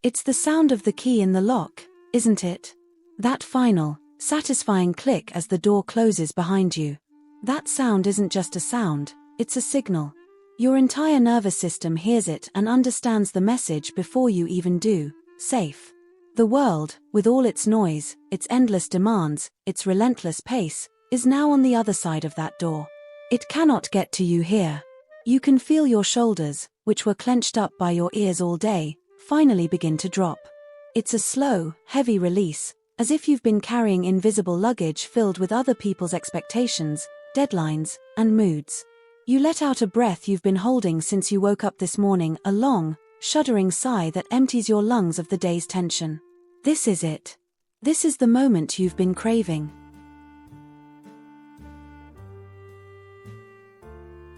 It's the sound of the key in the lock, isn't it? That final, satisfying click as the door closes behind you. That sound isn't just a sound, it's a signal. Your entire nervous system hears it and understands the message before you even do. Safe. The world, with all its noise, its endless demands, its relentless pace, is now on the other side of that door. It cannot get to you here. You can feel your shoulders, which were clenched up by your ears all day, finally begin to drop. It's a slow, heavy release, as if you've been carrying invisible luggage filled with other people's expectations, deadlines, and moods. You let out a breath you've been holding since you woke up this morning, a long, shuddering sigh that empties your lungs of the day's tension. This is it. This is the moment you've been craving.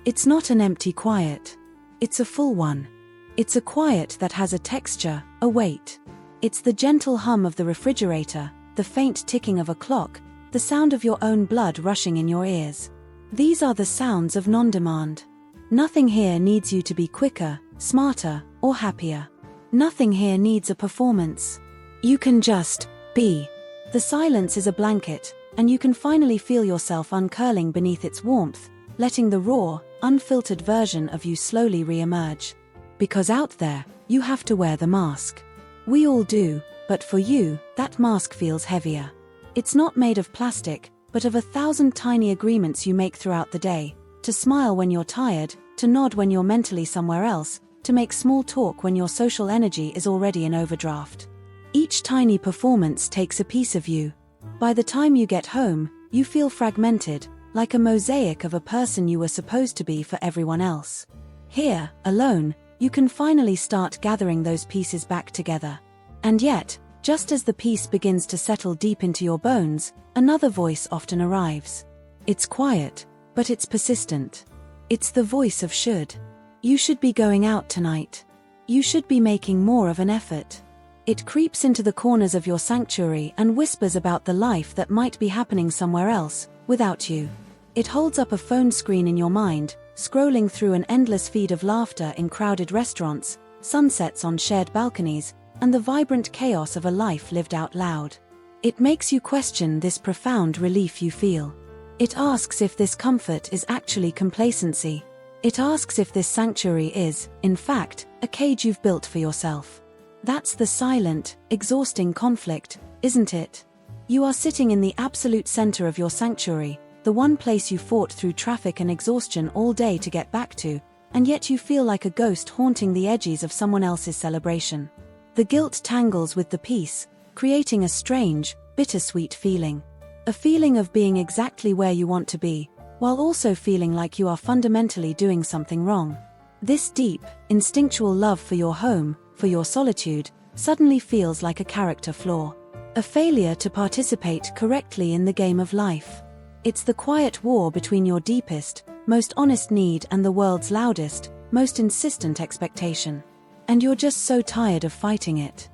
It's not an empty quiet. It's a full one. It's a quiet that has a texture, a weight. It's the gentle hum of the refrigerator, the faint ticking of a clock, the sound of your own blood rushing in your ears. These are the sounds of non-demand. Nothing here needs you to be quicker, smarter, or happier. Nothing here needs a performance. You can just be. The silence is a blanket, and you can finally feel yourself uncurling beneath its warmth, letting the raw, unfiltered version of you slowly re-emerge. Because out there, you have to wear the mask. We all do, but for you, that mask feels heavier. It's not made of plastic, but of 1,000 tiny agreements you make throughout the day, to smile when you're tired, to nod when you're mentally somewhere else, to make small talk when your social energy is already in overdraft. Each tiny performance takes a piece of you. By the time you get home, you feel fragmented, like a mosaic of a person you were supposed to be for everyone else. Here, alone, you can finally start gathering those pieces back together. And yet, just as the piece begins to settle deep into your bones, another voice often arrives. It's quiet, but it's persistent. It's the voice of should. You should be going out tonight. You should be making more of an effort. It creeps into the corners of your sanctuary and whispers about the life that might be happening somewhere else, without you. It holds up a phone screen in your mind, scrolling through an endless feed of laughter in crowded restaurants, sunsets on shared balconies, and the vibrant chaos of a life lived out loud. It makes you question this profound relief you feel. It asks if this comfort is actually complacency. It asks if this sanctuary is, in fact, a cage you've built for yourself. That's the silent, exhausting conflict, isn't it? You are sitting in the absolute center of your sanctuary, the one place you fought through traffic and exhaustion all day to get back to, and yet you feel like a ghost haunting the edges of someone else's celebration. The guilt tangles with the peace, creating a strange, bittersweet feeling. A feeling of being exactly where you want to be, while also feeling like you are fundamentally doing something wrong. This deep, instinctual love for your home, for your solitude, suddenly feels like a character flaw. A failure to participate correctly in the game of life. It's the quiet war between your deepest, most honest need and the world's loudest, most insistent expectation. And you're just so tired of fighting it.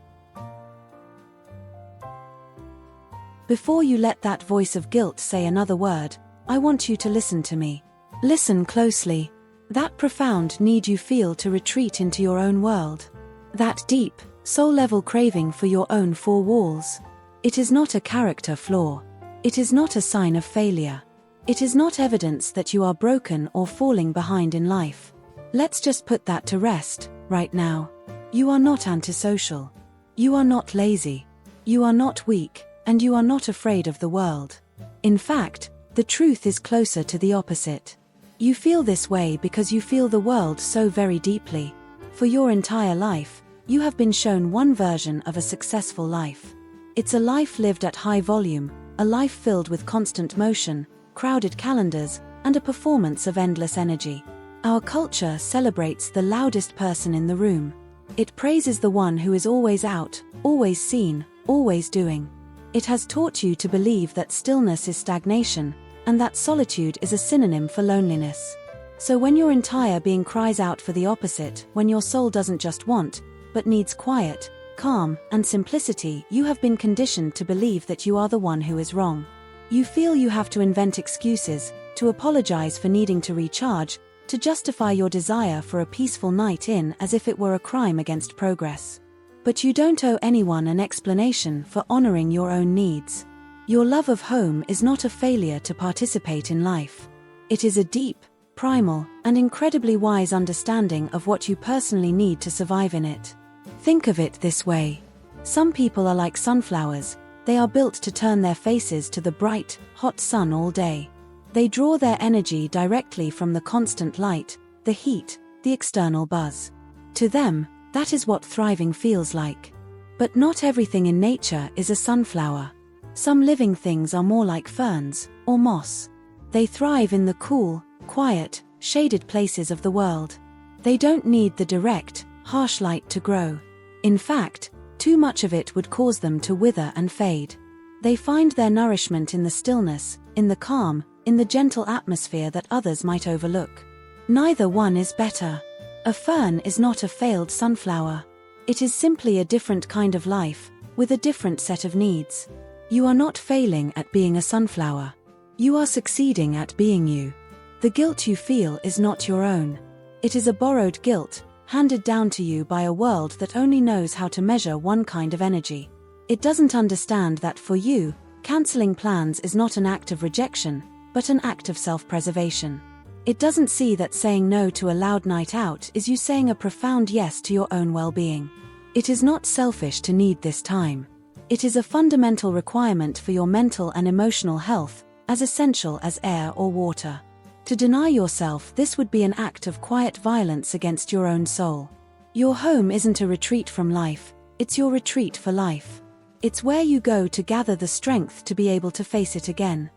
Before you let that voice of guilt say another word, I want you to listen to me. Listen closely. That profound need you feel to retreat into your own world. That deep, soul-level craving for your own four walls. It is not a character flaw. It is not a sign of failure. It is not evidence that you are broken or falling behind in life. Let's just put that to rest, right now. You are not antisocial. You are not lazy. You are not weak, and you are not afraid of the world. In fact, the truth is closer to the opposite. You feel this way because you feel the world so very deeply. For your entire life, you have been shown one version of a successful life. It's a life lived at high volume, a life filled with constant motion, crowded calendars, and a performance of endless energy. Our culture celebrates the loudest person in the room. It praises the one who is always out, always seen, always doing. It has taught you to believe that stillness is stagnation, and that solitude is a synonym for loneliness. So when your entire being cries out for the opposite, when your soul doesn't just want, but needs quiet, calm, and simplicity, you have been conditioned to believe that you are the one who is wrong. You feel you have to invent excuses, to apologize for needing to recharge, to justify your desire for a peaceful night in as if it were a crime against progress. But you don't owe anyone an explanation for honoring your own needs. Your love of home is not a failure to participate in life. It is a deep, primal, and incredibly wise understanding of what you personally need to survive in it. Think of it this way. Some people are like sunflowers. They are built to turn their faces to the bright, hot sun all day. They draw their energy directly from the constant light, the heat, the external buzz. To them, that is what thriving feels like. But not everything in nature is a sunflower. Some living things are more like ferns, or moss. They thrive in the cool, quiet, shaded places of the world. They don't need the direct, harsh light to grow. In fact, too much of it would cause them to wither and fade. They find their nourishment in the stillness, in the calm, in the gentle atmosphere that others might overlook. Neither one is better. A fern is not a failed sunflower. It is simply a different kind of life, with a different set of needs. You are not failing at being a sunflower. You are succeeding at being you. The guilt you feel is not your own. It is a borrowed guilt, handed down to you by a world that only knows how to measure one kind of energy. It doesn't understand that for you, cancelling plans is not an act of rejection, but an act of self-preservation. It doesn't see that saying no to a loud night out is you saying a profound yes to your own well-being. It is not selfish to need this time. It is a fundamental requirement for your mental and emotional health, as essential as air or water. To deny yourself this would be an act of quiet violence against your own soul. Your home isn't a retreat from life, it's your retreat for life. It's where you go to gather the strength to be able to face it again.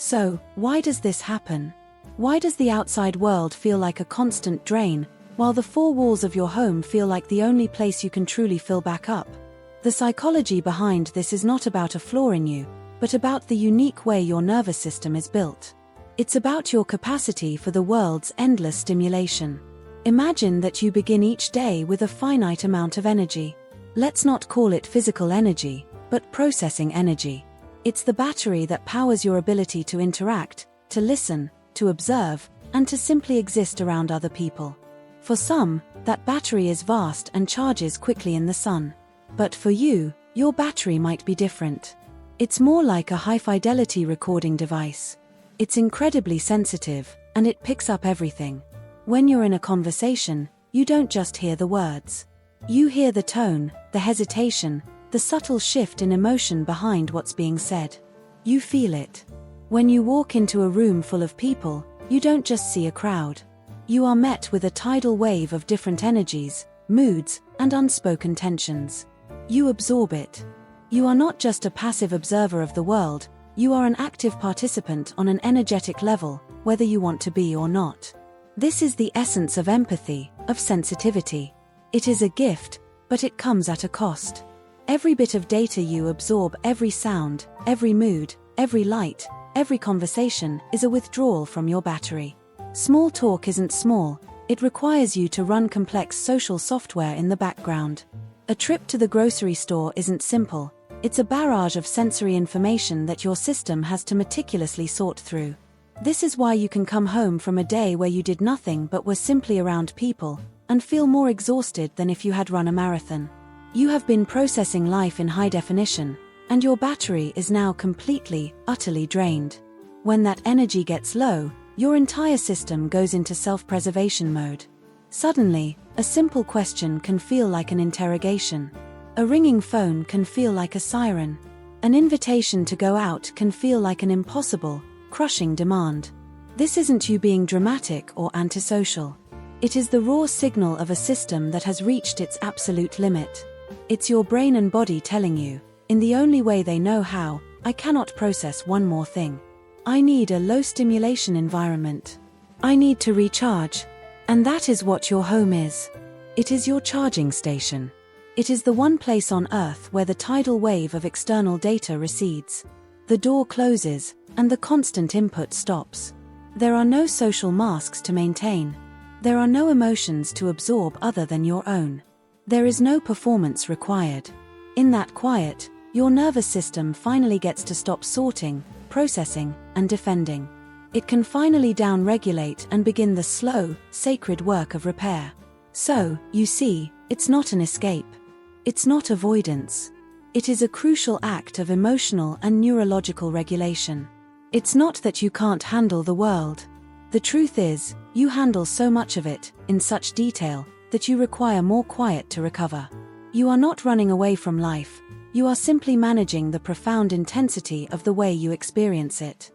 So, why does this happen? Why does the outside world feel like a constant drain, while the four walls of your home feel like the only place you can truly fill back up? The psychology behind this is not about a flaw in you, but about the unique way your nervous system is built. It's about your capacity for the world's endless stimulation. Imagine that you begin each day with a finite amount of energy. Let's not call it physical energy, but processing energy. It's the battery that powers your ability to interact, to listen, to observe, and to simply exist around other people. For some, that battery is vast and charges quickly in the sun. But for you, your battery might be different. It's more like a high-fidelity recording device. It's incredibly sensitive, and it picks up everything. When you're in a conversation, you don't just hear the words. You hear the tone, the hesitation, the subtle shift in emotion behind what's being said. You feel it. When you walk into a room full of people, you don't just see a crowd. You are met with a tidal wave of different energies, moods, and unspoken tensions. You absorb it. You are not just a passive observer of the world, you are an active participant on an energetic level, whether you want to be or not. This is the essence of empathy, of sensitivity. It is a gift, but it comes at a cost. Every bit of data you absorb, every sound, every mood, every light, every conversation is a withdrawal from your battery. Small talk isn't small, it requires you to run complex social software in the background. A trip to the grocery store isn't simple. It's a barrage of sensory information that your system has to meticulously sort through. This is why you can come home from a day where you did nothing but were simply around people, and feel more exhausted than if you had run a marathon. You have been processing life in high definition, and your battery is now completely, utterly drained. When that energy gets low, your entire system goes into self-preservation mode. Suddenly, a simple question can feel like an interrogation. A ringing phone can feel like a siren. An invitation to go out can feel like an impossible, crushing demand. This isn't you being dramatic or antisocial. It is the raw signal of a system that has reached its absolute limit. It's your brain and body telling you, in the only way they know how, I cannot process one more thing. I need a low-stimulation environment. I need to recharge. And that is what your home is. It is your charging station. It is the one place on Earth where the tidal wave of external data recedes. The door closes, and the constant input stops. There are no social masks to maintain. There are no emotions to absorb other than your own. There is no performance required. In that quiet, your nervous system finally gets to stop sorting, processing, and defending. It can finally down-regulate and begin the slow, sacred work of repair. So, you see, it's not an escape. It's not avoidance. It is a crucial act of emotional and neurological regulation. It's not that you can't handle the world. The truth is, you handle so much of it, in such detail, that you require more quiet to recover. You are not running away from life, you are simply managing the profound intensity of the way you experience it.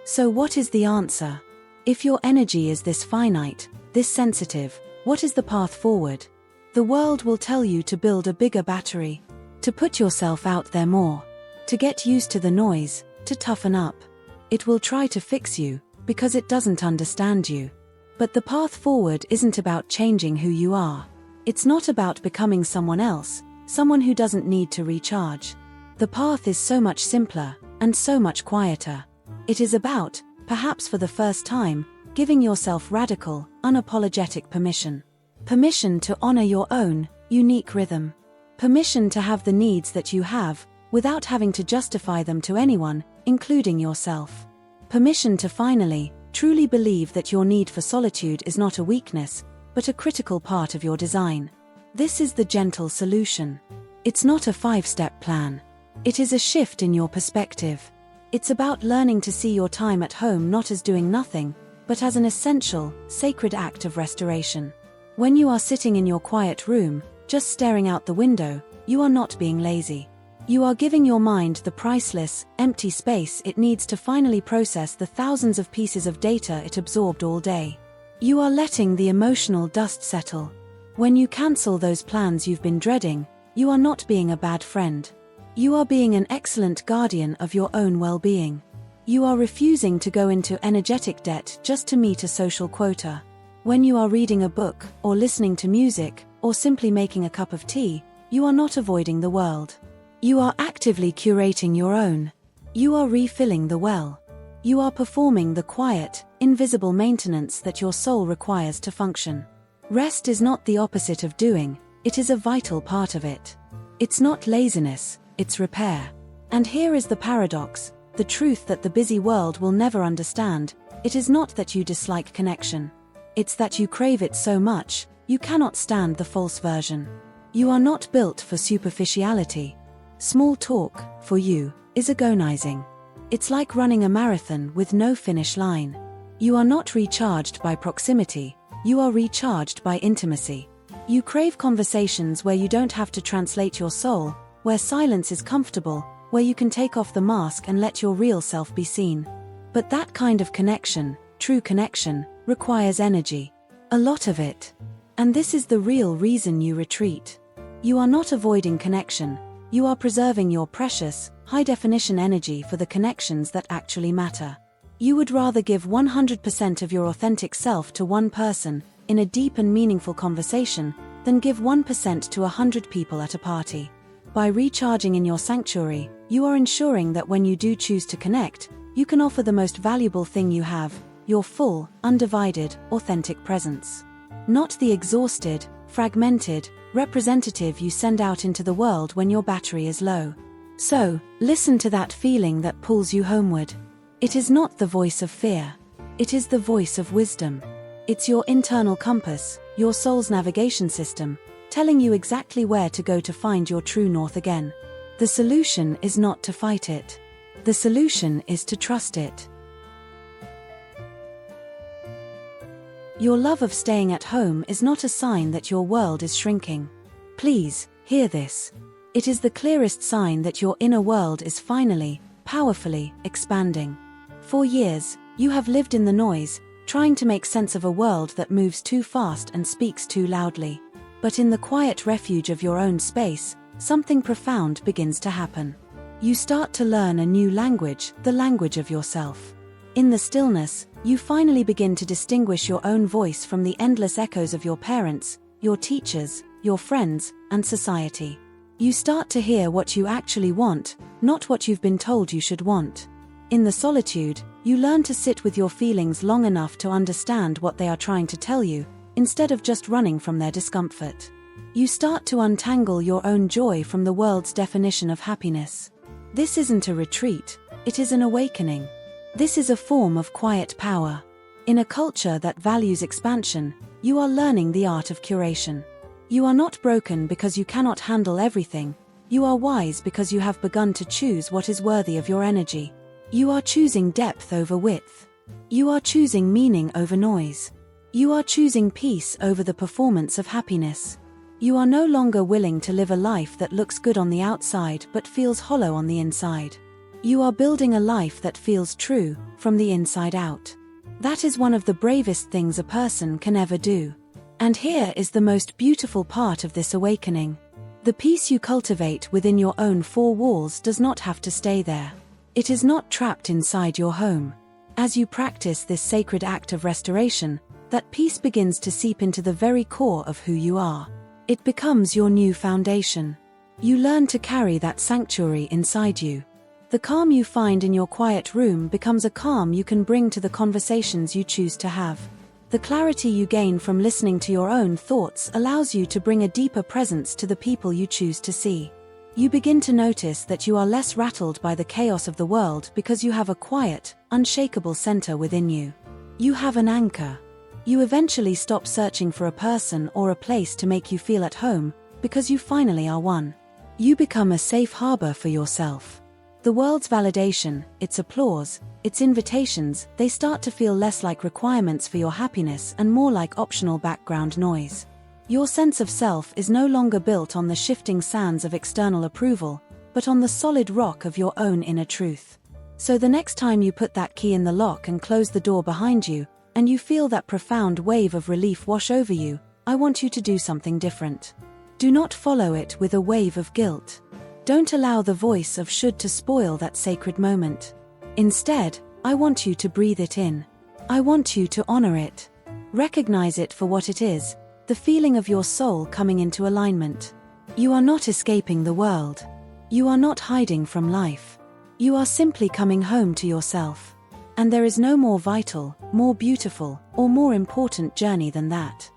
So what is the answer? If your energy is this finite, this sensitive, what is the path forward? The world will tell you to build a bigger battery, to put yourself out there more, to get used to the noise, to toughen up. It will try to fix you, because it doesn't understand you. But the path forward isn't about changing who you are. It's not about becoming someone else, someone who doesn't need to recharge. The path is so much simpler, and so much quieter. It is about, perhaps for the first time, giving yourself radical, unapologetic permission. Permission to honor your own, unique rhythm. Permission to have the needs that you have, without having to justify them to anyone, including yourself. Permission to finally, truly believe that your need for solitude is not a weakness, but a critical part of your design. This is the gentle solution. It's not a 5-step plan. It is a shift in your perspective. It's about learning to see your time at home not as doing nothing, but as an essential, sacred act of restoration. When you are sitting in your quiet room, just staring out the window, you are not being lazy. You are giving your mind the priceless, empty space it needs to finally process the thousands of pieces of data it absorbed all day. You are letting the emotional dust settle. When you cancel those plans you've been dreading, you are not being a bad friend. You are being an excellent guardian of your own well-being. You are refusing to go into energetic debt just to meet a social quota. When you are reading a book, or listening to music, or simply making a cup of tea, you are not avoiding the world. You are actively curating your own. You are refilling the well. You are performing the quiet, invisible maintenance that your soul requires to function. Rest is not the opposite of doing, it is a vital part of it. It's not laziness, it's repair. And here is the paradox, the truth that the busy world will never understand. It is not that you dislike connection. It's that you crave it so much, you cannot stand the false version. You are not built for superficiality. Small talk, for you, is agonizing. It's like running a marathon with no finish line. You are not recharged by proximity, you are recharged by intimacy. You crave conversations where you don't have to translate your soul, where silence is comfortable, where you can take off the mask and let your real self be seen. But that kind of connection, true connection, requires energy. A lot of it. And this is the real reason you retreat. You are not avoiding connection. You are preserving your precious, high-definition energy for the connections that actually matter. You would rather give 100% of your authentic self to one person, in a deep and meaningful conversation, than give 1% to 100 people at a party. By recharging in your sanctuary, you are ensuring that when you do choose to connect, you can offer the most valuable thing you have, your full, undivided, authentic presence. Not the exhausted, fragmented, representative you send out into the world when your battery is low. So, listen to that feeling that pulls you homeward. It is not the voice of fear. It is the voice of wisdom. It's your internal compass, your soul's navigation system, telling you exactly where to go to find your true north again. The solution is not to fight it. The solution is to trust it. Your love of staying at home is not a sign that your world is shrinking. Please, hear this. It is the clearest sign that your inner world is finally, powerfully, expanding. For years, you have lived in the noise, trying to make sense of a world that moves too fast and speaks too loudly. But in the quiet refuge of your own space, something profound begins to happen. You start to learn a new language, the language of yourself. In the stillness, you finally begin to distinguish your own voice from the endless echoes of your parents, your teachers, your friends, and society. You start to hear what you actually want, not what you've been told you should want. In the solitude, you learn to sit with your feelings long enough to understand what they are trying to tell you, instead of just running from their discomfort. You start to untangle your own joy from the world's definition of happiness. This isn't a retreat, it is an awakening. This is a form of quiet power. In a culture that values expansion, you are learning the art of curation. You are not broken because you cannot handle everything. You are wise because you have begun to choose what is worthy of your energy. You are choosing depth over width. You are choosing meaning over noise. You are choosing peace over the performance of happiness. You are no longer willing to live a life that looks good on the outside but feels hollow on the inside. You are building a life that feels true, from the inside out. That is one of the bravest things a person can ever do. And here is the most beautiful part of this awakening. The peace you cultivate within your own four walls does not have to stay there. It is not trapped inside your home. As you practice this sacred act of restoration, that peace begins to seep into the very core of who you are. It becomes your new foundation. You learn to carry that sanctuary inside you. The calm you find in your quiet room becomes a calm you can bring to the conversations you choose to have. The clarity you gain from listening to your own thoughts allows you to bring a deeper presence to the people you choose to see. You begin to notice that you are less rattled by the chaos of the world because you have a quiet, unshakable center within you. You have an anchor. You eventually stop searching for a person or a place to make you feel at home, because you finally are one. You become a safe harbor for yourself. The world's validation, its applause, its invitations, they start to feel less like requirements for your happiness and more like optional background noise. Your sense of self is no longer built on the shifting sands of external approval, but on the solid rock of your own inner truth. So the next time you put that key in the lock and close the door behind you, and you feel that profound wave of relief wash over you, I want you to do something different. Do not follow it with a wave of guilt. Don't allow the voice of should to spoil that sacred moment. Instead, I want you to breathe it in. I want you to honor it. Recognize it for what it is, the feeling of your soul coming into alignment. You are not escaping the world. You are not hiding from life. You are simply coming home to yourself. And there is no more vital, more beautiful, or more important journey than that.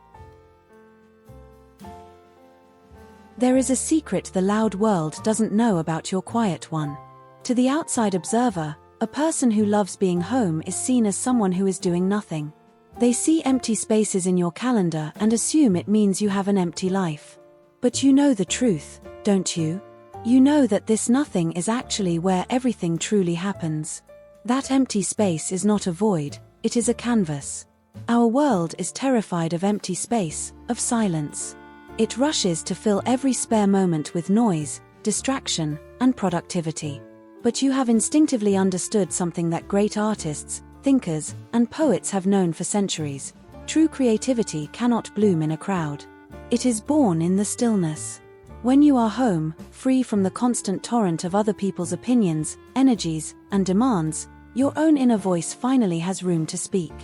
There is a secret the loud world doesn't know about your quiet one. To the outside observer, a person who loves being home is seen as someone who is doing nothing. They see empty spaces in your calendar and assume it means you have an empty life. But you know the truth, don't you? You know that this nothing is actually where everything truly happens. That empty space is not a void, it is a canvas. Our world is terrified of empty space, of silence. It rushes to fill every spare moment with noise, distraction, and productivity. But you have instinctively understood something that great artists, thinkers, and poets have known for centuries. True creativity cannot bloom in a crowd. It is born in the stillness. When you are home, free from the constant torrent of other people's opinions, energies, and demands, your own inner voice finally has room to speak.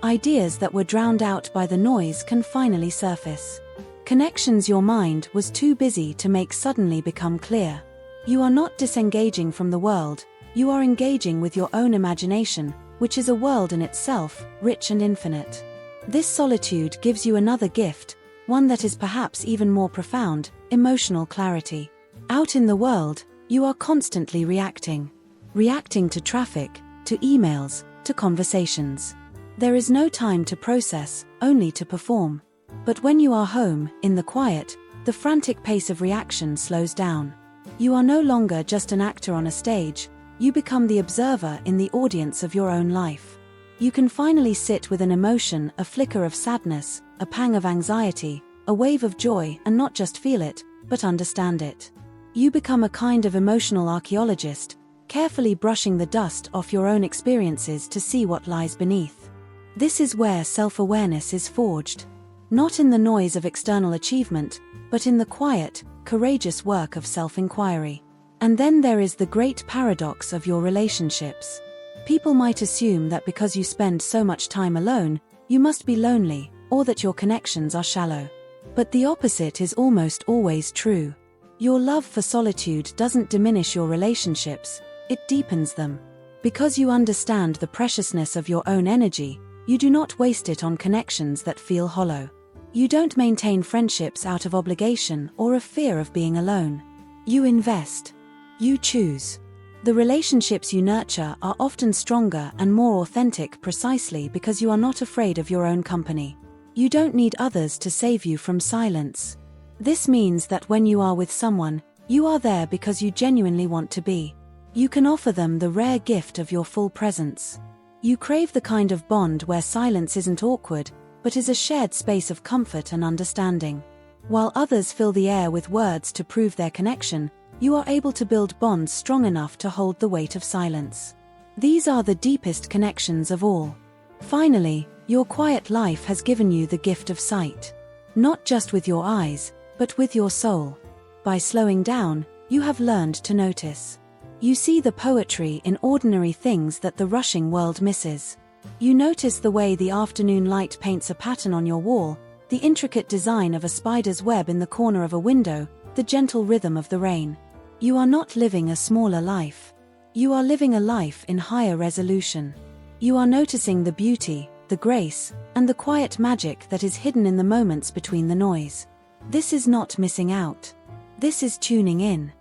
Ideas that were drowned out by the noise can finally surface. Connections your mind was too busy to make suddenly become clear. You are not disengaging from the world, you are engaging with your own imagination, which is a world in itself, rich and infinite. This solitude gives you another gift, one that is perhaps even more profound, emotional clarity. Out in the world, you are constantly reacting. Reacting to traffic, to emails, to conversations. There is no time to process, only to perform. But when you are home, in the quiet, the frantic pace of reaction slows down. You are no longer just an actor on a stage, you become the observer in the audience of your own life. You can finally sit with an emotion, a flicker of sadness, a pang of anxiety, a wave of joy, and not just feel it, but understand it. You become a kind of emotional archaeologist, carefully brushing the dust off your own experiences to see what lies beneath. This is where self-awareness is forged. Not in the noise of external achievement, but in the quiet, courageous work of self-inquiry. And then there is the great paradox of your relationships. People might assume that because you spend so much time alone, you must be lonely, or that your connections are shallow. But the opposite is almost always true. Your love for solitude doesn't diminish your relationships, it deepens them. Because you understand the preciousness of your own energy, you do not waste it on connections that feel hollow. You don't maintain friendships out of obligation or a fear of being alone. You invest. You choose. The relationships you nurture are often stronger and more authentic precisely because you are not afraid of your own company. You don't need others to save you from silence. This means that when you are with someone, you are there because you genuinely want to be. You can offer them the rare gift of your full presence. You crave the kind of bond where silence isn't awkward, but is a shared space of comfort and understanding. While others fill the air with words to prove their connection, you are able to build bonds strong enough to hold the weight of silence. These are the deepest connections of all. Finally, your quiet life has given you the gift of sight. Not just with your eyes, but with your soul. By slowing down, you have learned to notice. You see the poetry in ordinary things that the rushing world misses. You notice the way the afternoon light paints a pattern on your wall, the intricate design of a spider's web in the corner of a window, the gentle rhythm of the rain. You are not living a smaller life. You are living a life in higher resolution. You are noticing the beauty, the grace, and the quiet magic that is hidden in the moments between the noise. This is not missing out. This is tuning in.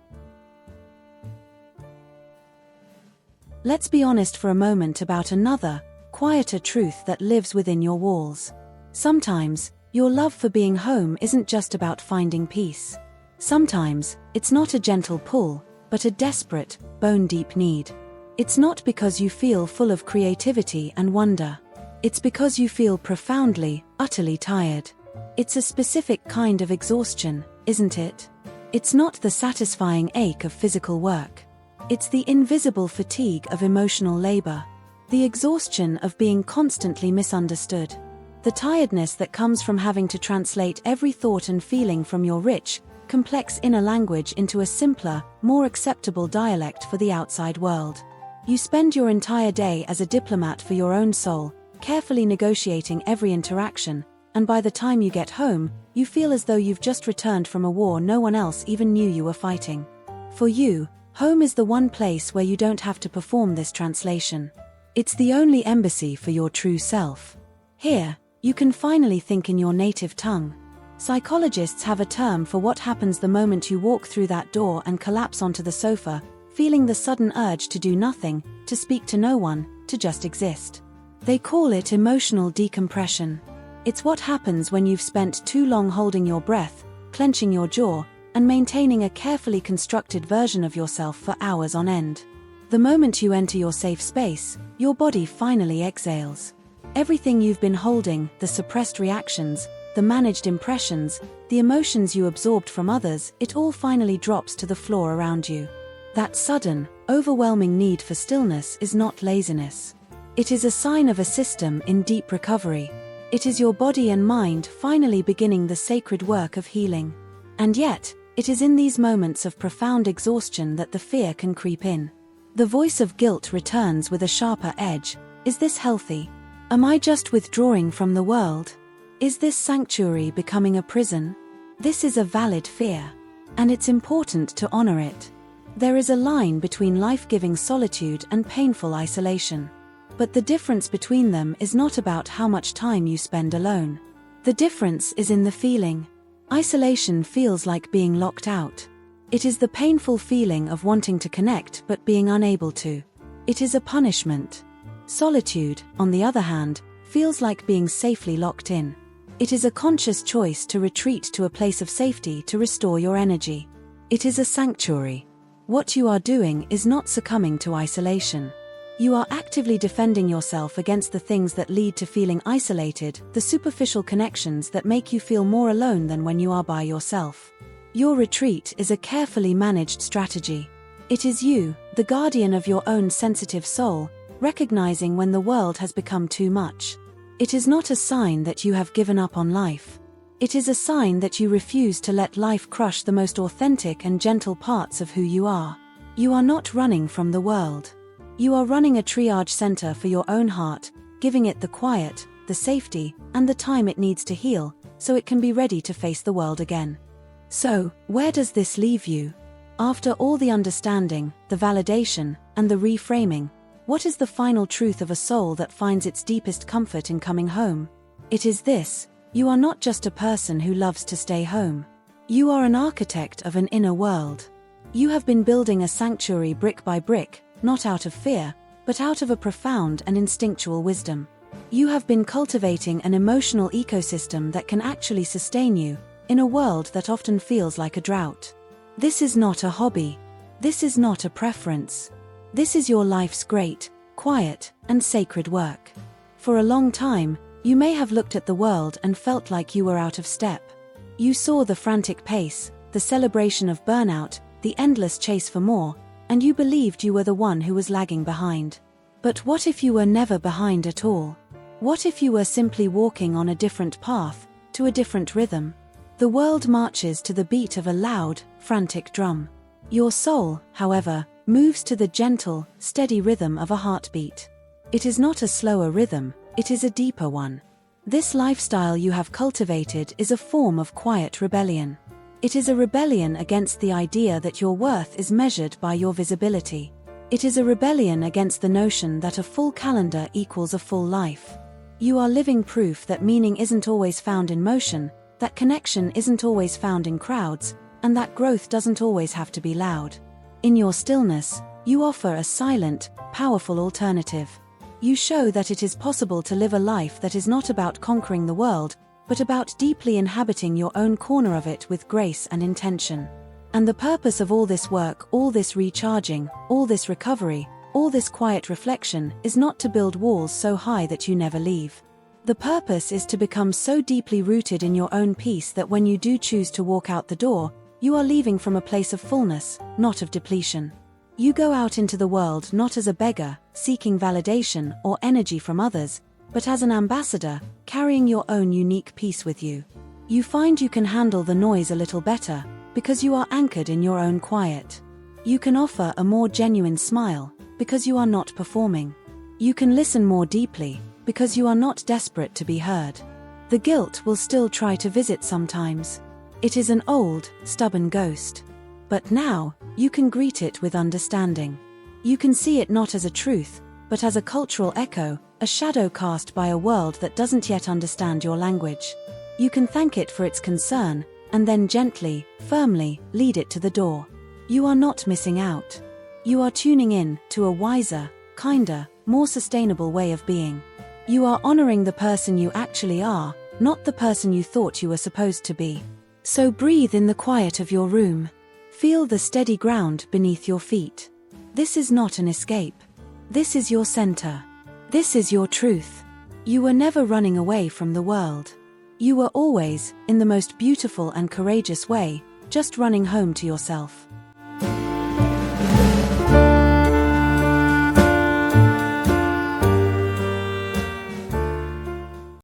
Let's be honest for a moment about another, quieter truth that lives within your walls. Sometimes, your love for being home isn't just about finding peace. Sometimes, it's not a gentle pull, but a desperate, bone-deep need. It's not because you feel full of creativity and wonder. It's because you feel profoundly, utterly tired. It's a specific kind of exhaustion, isn't it? It's not the satisfying ache of physical work. It's the invisible fatigue of emotional labor. The exhaustion of being constantly misunderstood. The tiredness that comes from having to translate every thought and feeling from your rich, complex inner language into a simpler, more acceptable dialect for the outside world. You spend your entire day as a diplomat for your own soul, carefully negotiating every interaction, and by the time you get home, you feel as though you've just returned from a war no one else even knew you were fighting. For you, home is the one place where you don't have to perform this translation. It's the only embassy for your true self. Here, you can finally think in your native tongue. Psychologists have a term for what happens the moment you walk through that door and collapse onto the sofa, feeling the sudden urge to do nothing, to speak to no one, to just exist. They call it emotional decompression. It's what happens when you've spent too long holding your breath, clenching your jaw, and maintaining a carefully constructed version of yourself for hours on end. The moment you enter your safe space, your body finally exhales. Everything you've been holding, the suppressed reactions, the managed impressions, the emotions you absorbed from others, it all finally drops to the floor around you. That sudden, overwhelming need for stillness is not laziness. It is a sign of a system in deep recovery. It is your body and mind finally beginning the sacred work of healing. And yet, it is in these moments of profound exhaustion that the fear can creep in. The voice of guilt returns with a sharper edge. Is this healthy? Am I just withdrawing from the world? Is this sanctuary becoming a prison? This is a valid fear. And it's important to honor it. There is a line between life-giving solitude and painful isolation. But the difference between them is not about how much time you spend alone. The difference is in the feeling. Isolation feels like being locked out. It is the painful feeling of wanting to connect but being unable to. It is a punishment. Solitude, on the other hand, feels like being safely locked in. It is a conscious choice to retreat to a place of safety to restore your energy. It is a sanctuary. What you are doing is not succumbing to isolation. You are actively defending yourself against the things that lead to feeling isolated, the superficial connections that make you feel more alone than when you are by yourself. Your retreat is a carefully managed strategy. It is you, the guardian of your own sensitive soul, recognizing when the world has become too much. It is not a sign that you have given up on life. It is a sign that you refuse to let life crush the most authentic and gentle parts of who you are. You are not running from the world. You are running a triage center for your own heart, giving it the quiet, the safety, and the time it needs to heal, so it can be ready to face the world again. So, where does this leave you? After all the understanding, the validation, and the reframing, what is the final truth of a soul that finds its deepest comfort in coming home? It is this: you are not just a person who loves to stay home. You are an architect of an inner world. You have been building a sanctuary brick by brick, not out of fear, but out of a profound and instinctual wisdom. You have been cultivating an emotional ecosystem that can actually sustain you, in a world that often feels like a drought. This is not a hobby. This is not a preference. This is your life's great, quiet, and sacred work. For a long time, you may have looked at the world and felt like you were out of step. You saw the frantic pace, the celebration of burnout, the endless chase for more, and you believed you were the one who was lagging behind. But what if you were never behind at all? What if you were simply walking on a different path, to a different rhythm? The world marches to the beat of a loud, frantic drum. Your soul, however, moves to the gentle, steady rhythm of a heartbeat. It is not a slower rhythm, it is a deeper one. This lifestyle you have cultivated is a form of quiet rebellion. It is a rebellion against the idea that your worth is measured by your visibility. It is a rebellion against the notion that a full calendar equals a full life. You are living proof that meaning isn't always found in motion, that connection isn't always found in crowds, and that growth doesn't always have to be loud. In your stillness, you offer a silent, powerful alternative. You show that it is possible to live a life that is not about conquering the world, but about deeply inhabiting your own corner of it with grace and intention. And the purpose of all this work, all this recharging, all this recovery, all this quiet reflection is not to build walls so high that you never leave. The purpose is to become so deeply rooted in your own peace that when you do choose to walk out the door, you are leaving from a place of fullness, not of depletion. You go out into the world not as a beggar, seeking validation or energy from others, but as an ambassador, carrying your own unique peace with you. You find you can handle the noise a little better, because you are anchored in your own quiet. You can offer a more genuine smile, because you are not performing. You can listen more deeply, because you are not desperate to be heard. The guilt will still try to visit sometimes. It is an old, stubborn ghost. But now, you can greet it with understanding. You can see it not as a truth, but as a cultural echo, a shadow cast by a world that doesn't yet understand your language. You can thank it for its concern, and then gently, firmly, lead it to the door. You are not missing out. You are tuning in to a wiser, kinder, more sustainable way of being. You are honoring the person you actually are, not the person you thought you were supposed to be. So breathe in the quiet of your room. Feel the steady ground beneath your feet. This is not an escape. This is your center. This is your truth. You were never running away from the world. You were always, in the most beautiful and courageous way, just running home to yourself.